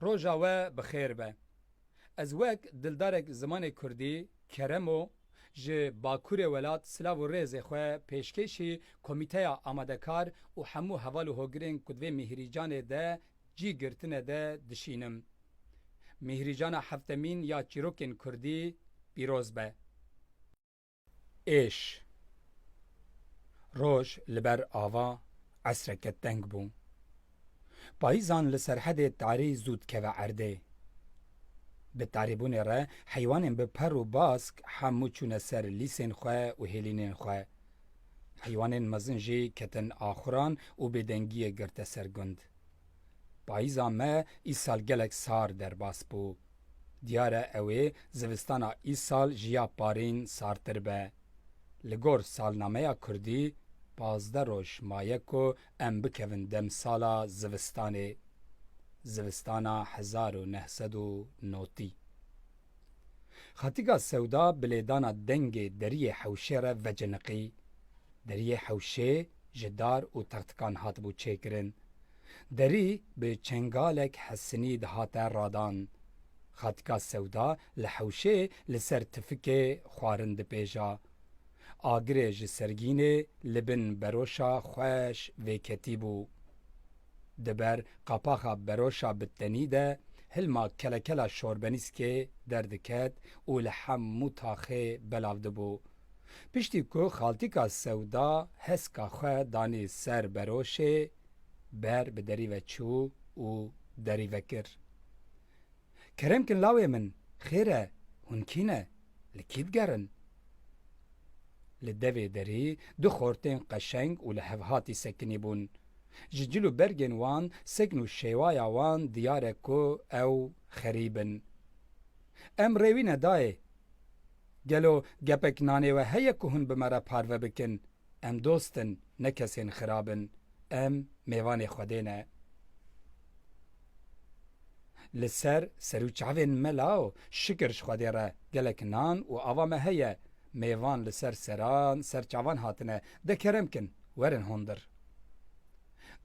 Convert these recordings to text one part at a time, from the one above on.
Roja we bi xêr be. Ez wek dildarek zimanê Kurdî Keremo ji Bakurê welat silav û rêzê xwe pêşkêşî Komîteya Amadekar û hemû heval û hogirên ku divê mîhrîcanê de cî girtinê de dişînim. Mîhrîcana heftemîn ya çîrokên Kurdî pîroz be. Êş roj li ber ava esreke teng bû. Payîzan li serhedê tarî zûd keve erdê. Bi tarîbûnê re heywanên bi per û bask hemû çûne ser lîsên xwe û hêlînên xwe. Heywanên mezin jî ketin axuran û bêdengiyê girte ser gund. Payîza me îsal gelek sar derbas bû. Diyar e ew ê zivistana îsal ji ya parîn sartir be. Li gor salnameya Kurdî 15 roj maye ku em bikevin demsala zivistanê. Zivistana 1990. Xatika Sewda bi lêdana dengê deriyê Hewşê re veciniqî. Deriyê Hewşê ji dar û textikan hatibû çêkirin. Derî bi çengalek hesinî dihate radan. Xatika Sewda li Hewşê li ser tifikê xwarin dipêja. Agirê ji sergînê li bin beroşa xweş vêketî bû. Diber qapaxa beroşa bittenî de hilma kelekela şorbenîskê derdiket û li hemû taxê belav dibû. Piştî ku xaltika Sewda heska xwe danî ser beroşê, ber bi derî ve çû û derî vekir. Keremkin lawê min, xêr e, hûn kî ne? Li kî digerin? Li devê derî du xortên qeşeng û li hevhatî sekinî bûn. Ji cil û bergên wan sekn û şêwaya wan diyar e ku ew xerîb in. Em rêwîne dayê. Gelo gepek nanê we heye ku hûn bi me re parve bikin. Em dostin, ne kesên xirab in. Em mêvanê Xwedê ne. Li ser serûçavên me lao şikir ji Xwedê re gelek nan û ava me heye. Mêvan li ser seran, serçavan hatine. De keremkin, werin hundir.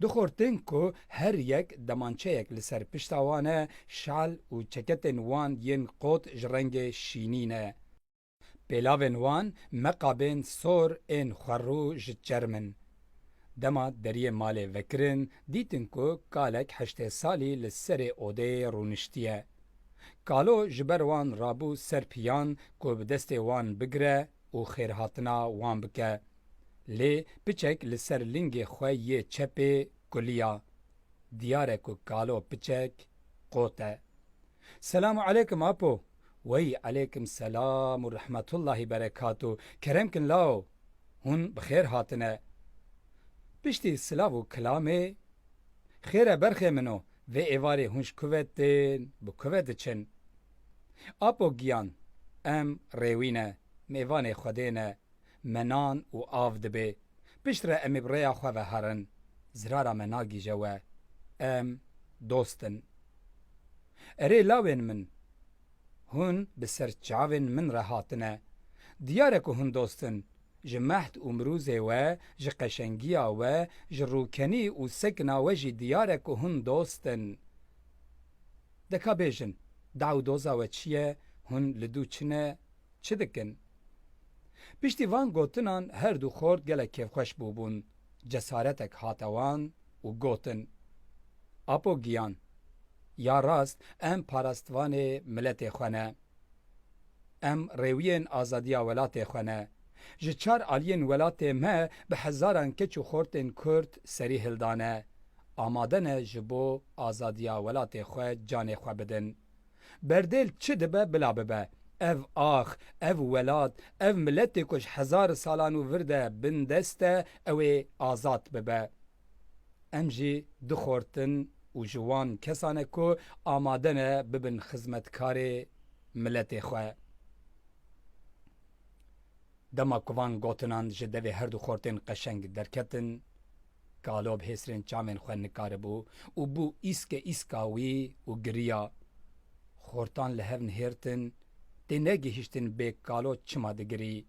Du xortên ku her yek demançeyek li ser pişta wan e, şal û çeketên wan yên qot ji rengê şînî ne. Pêlavên wan meqabên sor ên xwerrû ji çerm in. Dema deriyê malê vekirin, dîtin ku kalek heştê salî li serê odeyê rûniştiye. Kalo ji ber wan rabû ser piyan ku bi destê wan bigire û xêrhatina wan bike. Lê piçek li ser lingê xwe yê çepê kuliya. Diyar e ku kalo piçek qot e. Selamu aleykum apo. Wey aleykum selam û rehmetullahi berekatû. Keremkin lao. Hûn bi xêr hatine. Piştî silav û kilamê. Xêr e berxê min o. Vê êvarê hûn ji ku ve tên, bi ku ve diçin. Apo giyan, em rêwîne, mêvanê Xwedê ne. Menan û av dibe. Pişt re em ê bi rêya xwe ve herin. Zirara me nagîje we. Em dostin. Erê lawên min. Hûn bi ser çavên min re hatine. Diyar e ku hûn dostin. Ji mehd û mirûzê we, ji qeşengiya we, ji rûkenî û sekina we jî diyar e ku hûn dostin. Deka bêjin, da û doza we çi ye, hûn li dû çine, çi dikin? Piştî van gotinan her du xort gelek kêfxweş bûbûn. Cesaretek hate wan û gotin. Apo giyan, ya rast em parastvanê miletê xwe ne. Em rêwiyên azadiya welatê xwe ne. Ji çar aliyên welatê me bi hezaran keç û xortên Kurd serî hildane. Amade ne ji bo azadiya welatê xwe canê xwe bidin. Berdêl çi dibe bila bibe. Ev ax, ev welat, ev miletê ku ji hezar salan û vir de bin dest e, ew ê azad bibe. Em jî dixortin û ji wan kesan e ku amade ne bibin xizmetkarê miletê xwe. Dema ku van gotinan ji devê her du xortên qeşeng derketin, kalo bi hêsirên çavên xwe nikaribû û bû îske îska wî û giriya. Xortan li hev nihêrtin, tê negihîştin bê kalo çima digirî.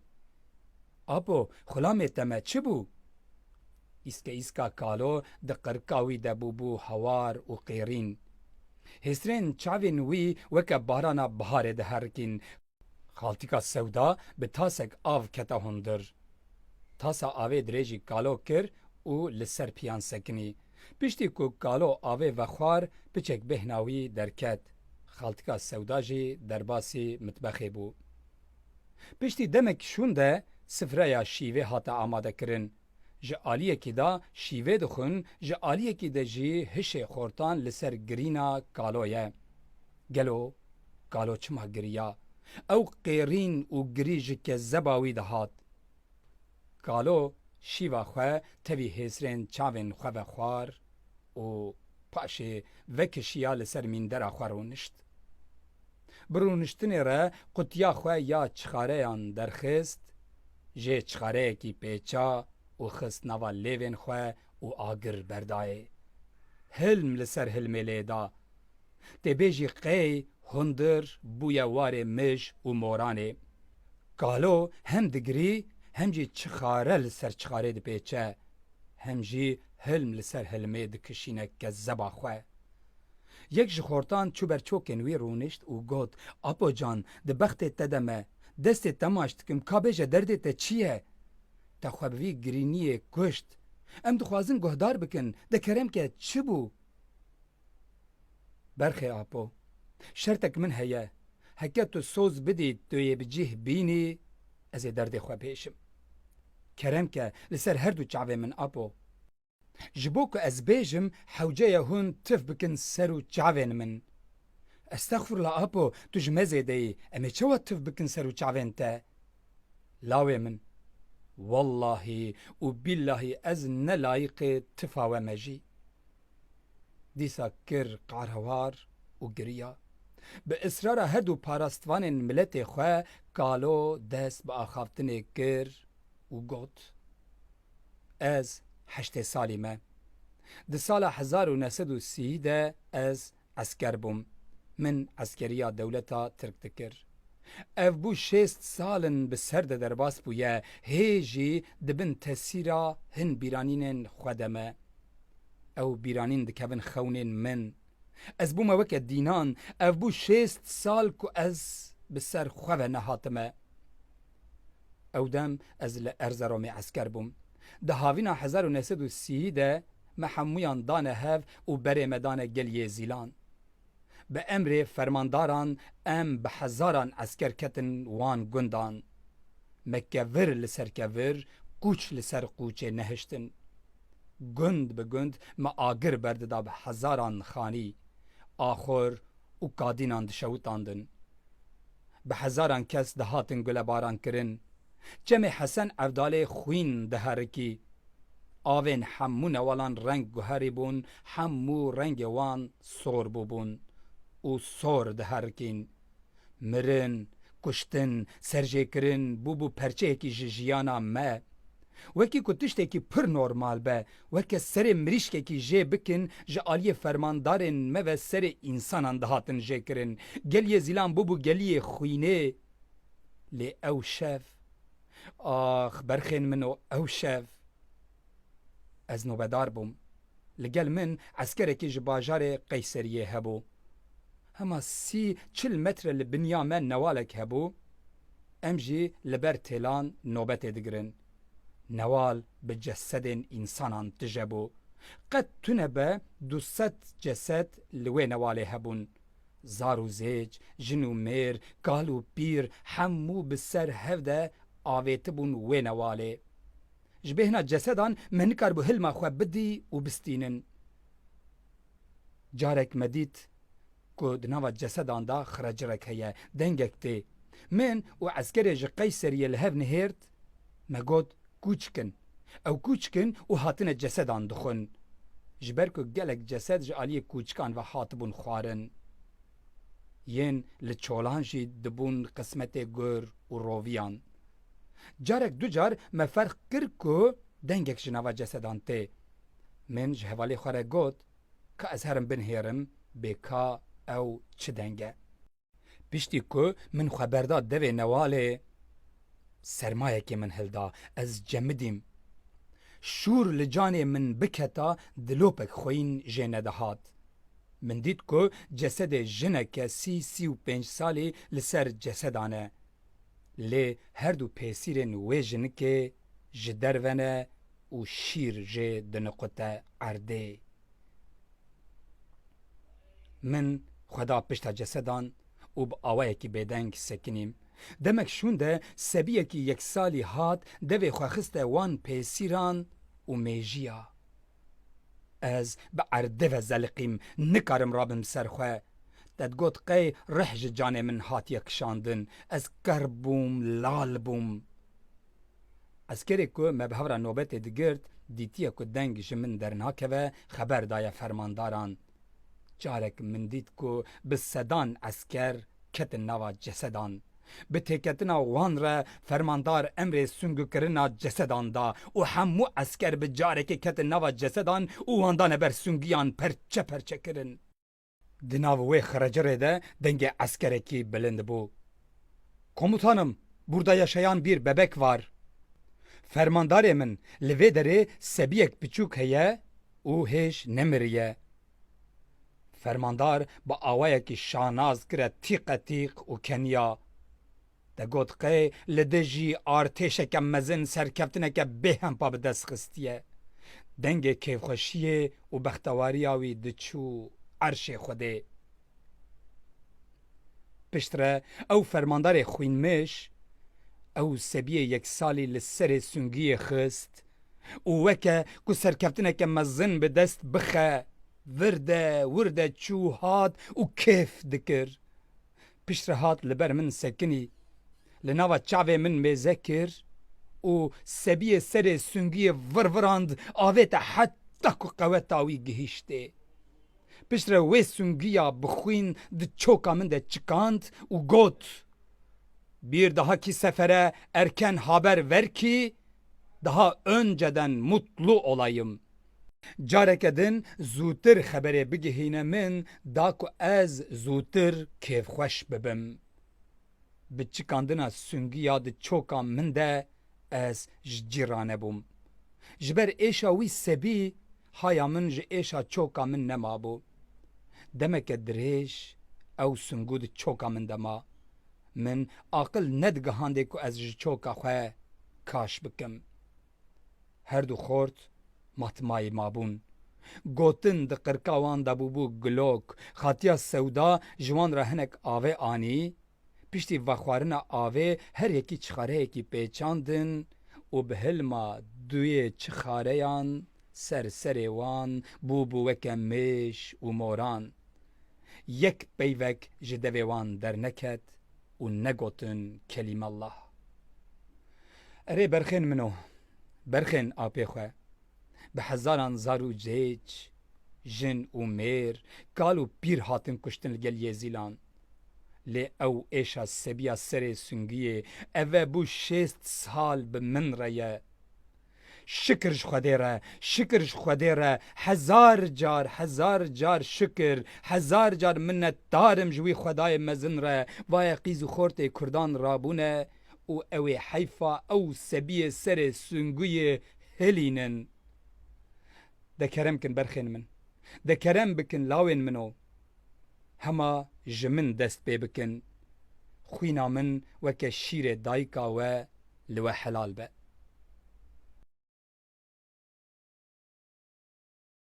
Apo, xulamê te me çi bû? Îske îska kalo di qirika wî de bûbû hewar û qêrîn. هسترین چاوین وی وکه بارانا بهاره ده هرکین خالتیکا سودا به تاسک آو کتا هندر تاسا آوه دریجی کالو کر و لسر پیان سکنی پشتی کو کالو آوه و خوار پچک بهناوی درکت خالتیکا سودا جی درباسی مطبخی بو پشتی دمک شونده سفره شیوه هاتا آماده کرن ji aliyekî da şîvê dixwin ji aliyekî de jî hişê xortan li ser girîna kalo ye. Gelo kalo çima giriya ew qêrîn û girî ji kezzeba wî de hat. Kalo şîva xwe tevî hêsirên çavên xwe ve xwar û paşê vekişiya li ser mîndera xwe rûnişt. Bi rûniştinê re qutiya xwe ya çixareyan derxist jê çixareyekî pêça û xist nava lêvên xwe û agir berdayê. Hilm li ser hilmê lê da. Tê bêjî qey hundir bûye warê mij û moranê. Kalo hem digirî hem jî çixare li ser çixarê dipêçe. Hem jî hilm li ser hilmê dikişîne kezzeba xwe. Yek ji xortan çû ber çokên wî rûnişt û got: Apo can, di bextê te de me, destê te maş dikim, ka bêje derdê te çi ye? Te xwe bi vî girîniyê kuşt. Em dixwazin guhdar bikin, de keremke çi bû? Berxê Apo, şertek min heye. Heke tu soz bidî tu yê bi cih bînî, ez ê derdê xwe pêşim. Keremke li ser her du çavê min Apo. Ji bo ku ez bêjim hewceya hûn tif bikin ser û çavên min. Estağfurullah Apo, tu ji mezê de yî, em ê çawa tif bikin ser û çavên te? Lawê min, Wallahi û billahi ez ne layıqê tifa we me jî. Dîsa kir qarhewar û giriya. Bi israra her du parastvanên miletê xwe kalo dest bi axaftinê kir û got: Ez heştê salî me. Di sala 1930 de ez esker bûm. Min eskeriya dewleta Tirk dikir. Ev bû 6 salin bi ser de derbas bûye, hê jî dibin tesîra hin bîranînên xwe de me. Ew bîranîn dikevin xewnên min. Ez bûme weke dînan, ev bû 6 sal ku ez bi ser xwe ve nehatime. Ew dem ez li Erzeromê esker bûm. Di havîna 1930 de me hemûyan dane hev û berê me dane geliyê Zîlan. Bi emrê fermandaran em bi hezaran esker ketin wan gundan. Me kevir li ser kevir, qûç li ser qûçê nehiştin. Gund bi gund me agir berdida bi hezaran xanî, axur û kadînan dişewitandin. Bi hezaran kes dihatin gulebaran kirin. Cemê Hesen Evdalê xwîn diherikî. Avên hemû newalan reng guherî bûn, hemû rengê wan sor bûbûn. û sor diherikîn. Mirin, kuştin, serjêkirin bû bû perçeyekî ji jiyana me. Wekî ku tiştekî pir normal be, weke serê mirîşkekî jê bikin ji aliyê fermandarên me ve serê însanan dihatin jêkirin. Geliyê Zîlan bû bû geliyê xwînê. Lê ew şev, ax berxên min û ew şev. Ez nobedar bûm. Li gel min eskerekî ji bajarê Qeyseriyê hebû. Hema 30-40 metre li binya me newalek hebû, em jî li ber têlan nobetê digirin. Newal bi cesedên însanan tije bû. Qet tune be 200 cesed li wê newalê hebûn. Zar û zêc, jin û mêr, kal û pîr hemû bi ser hev de avêti bûn wê newalê. Ji bêhna cesedan me nikarbû hilma xwe bidî û bistînin. Carek me dît ku di nava cesedan da xiracirek heye, dengek tê. Min û eskerê ji Qeyseriyê li hev nihêrt, me got kûçkin. Ew kûçkin û hatine cesedan dixwin. Ji ber ku gelek cesed ji aliyê kûçkan ve hatibûn xwarin. Yên li çolan jî dibûn qismetê gur û roviyan. Carek du car me ferq kir ku dengek ji nava cesedan tê. Min ji hevalê xwe re got ka ez herim binhêrim bê ka ew çi denge. Piştî ku min xweberda devê newalê, sermayekê min hilda, ez cemidîm. Şûr li canê min biketa dilopek xwîn jê nedihat. من دید کو جسد جنک 35 سالی لسر جسدانه. لی هر دو پیسیرن وی جنکه جدرونه و شیر جه دنقطه عرده. من خدا پشتا جسدان و با آوه کی بدنگ سکنیم. دمک شونده سبیه کی یک سالی هات دوی خواخسته وان پیسیران و میجیا. از با عرده و زلقیم نکارم رابم سرخواه. داد قی رحج جان من هات یکشاندن از کربوم لال بوم. از کری که مبهورا نوبت دگرد دیتیه که دنگ جمن درناکه و خبر دای فرمانداران. جارک من دید که بسدان اسکر کت نوا جسدان. به تکتنا وان را فرماندار امر سنگو کرنا جسدان دا و همو اسکر به جارک کت نوا جسدان و واندان بر سنگیان پرچه پرچه کرن. دناوی خرجره ده دنگ اسکرکی بلند بو. کوموتانم burada yaşayan bir bebek var. Fermandarê min li vê derê sebiyek biçûk heye û hêj nemiriye. Fermandar bi awayekî şanaz kire tîqetîq û keniya. De got qey li de jî artêşeke mezin serkeftineke bêhempa bi dest xistiye. Dengê kêfxweşiyê û bextewariya wî diçû عرشê Xwedê. Piştre ew fermandarê xwînmiş, ew sebiyê yek salî li serê sungiyê xist û weke ku serkeftineke mezin bi dest bixe, virde wirde çû hat û kêf dikir. Piştre hat li ber min sekinî, li nava çavê min mêze kir û sebiyê serê sungiyê virvirand avê te heta ku qeweta wî gihîştê. Piştre wê sungiya bixwîn di çoka min de çıkand û got: Bir dahaki sefere erken haber ver ki daha önceden mutlu olayım. Careke din zûtir xeberê bigihîne min da ku ez zûtir kêfxweş bibim. Bi çıkandina sungiya di çoka min de ez ji cîranê bûm. Ji ber êşa wî sebî haya min ji êşa çoka min nemabû. Demeke dirêj ew sungû di çoka min de ma. Min aqil nedigihandê ku ez ji çoka xwe kaş bikim. Her du xort matmayê mabûn. Gotin di qirka wan de bûbû gilok, xatiya sewda ji wan re hinek avê anî, piştî vexwarina avê her yekî çixareyekî pêçandin û bi hilma duyê çixareyan ser serê wan bûbû weke mêş û moran. Yek peyvek ji devê wan derneket û negotin kelîmallah. Erê berxên min o, berxên apê xwe, bi hezaran zar û cêç, jin û mêr, kal û pîr hatin kuştin li gel Yêzîlan. Lê ew êşa sebiya serê sungiyê ev e bû 6 sal bi min re ye. Şikir ji Xwedê re, şikir ji Xwedê re, hezar car şikir, hezar car minnetdarim ji wî Xwedayê mezin re, vaye qîz û xortê Kurdan rabûne û ew ê heyfa ew sebiyê serê sungiyê hilînin. De kerem kin berxên min, de kerem bikin lawên min o. Hema ji min dest pê bikin, xwîna min weke şîrê dayika we li we helal be.